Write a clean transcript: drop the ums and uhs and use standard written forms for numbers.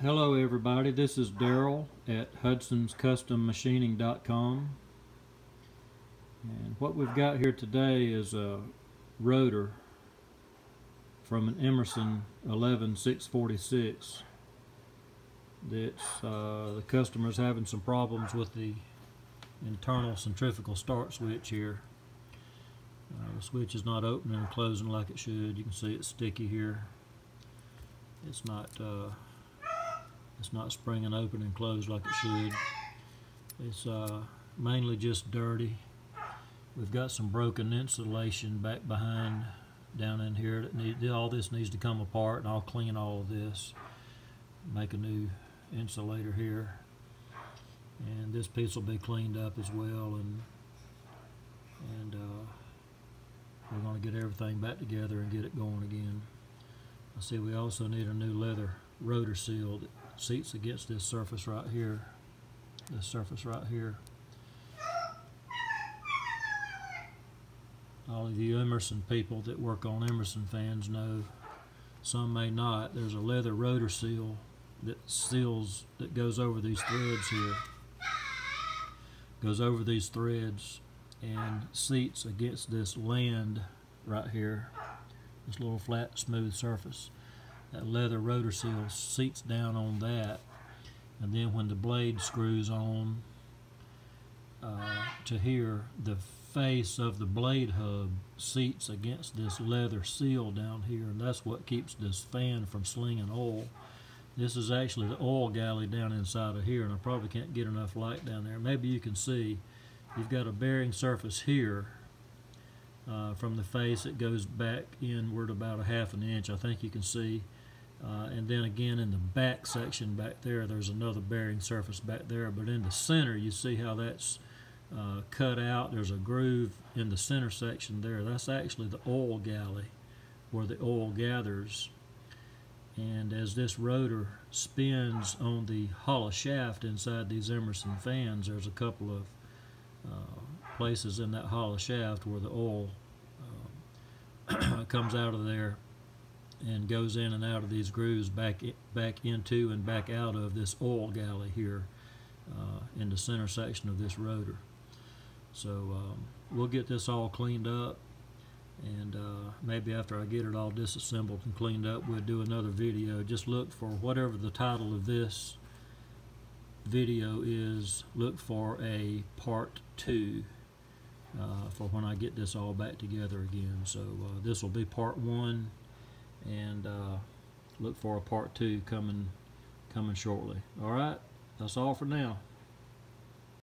Hello everybody, this is Daryl at hudsonscustommachining.com, and what we've got here today is a rotor from an Emerson 11646 that's the customer's having some problems with the internal centrifugal start switch here. The switch is not opening and closing like it should. You can see it's sticky here. It's not springing open and closed like it should. It's mainly just dirty. We've got some broken insulation back behind down in here that all this needs to come apart, and I'll clean all of this, make a new insulator here, and this piece will be cleaned up as well, and we're going to get everything back together and get it going again. I see we also need a new leather rotor seal that seats against this surface right here. This surface right here. All of you Emerson people that work on Emerson fans know, some may not, there's a leather rotor seal that goes over these threads here. Goes over these threads and seats against this land right here, this little flat smooth surface. That leather rotor seal seats down on that, and then when the blade screws on to here, the face of the blade hub seats against this leather seal down here, and that's what keeps this fan from slinging oil. This is actually the oil galley down inside of here, and I probably can't get enough light down there. Maybe you can see you've got a bearing surface here. From the face it goes back inward about a ½ inch, I think you can see, and then again in the back section back there, there's another bearing surface back there, but in the center you see how that's cut out. There's a groove in the center section there. That's actually the oil galley where the oil gathers, and as this rotor spins on the hollow shaft inside these Emerson fans, there's a couple of places in that hollow shaft where the oil comes out of there and goes in and out of these grooves back into and back out of this oil galley here in the center section of this rotor. So we'll get this all cleaned up, and maybe after I get it all disassembled and cleaned up, we'll do another video. Just look for whatever the title of this video is, look for a part 2 for when I get this all back together again. So this will be part 1, and look for a part 2 coming shortly. Alright, that's all for now.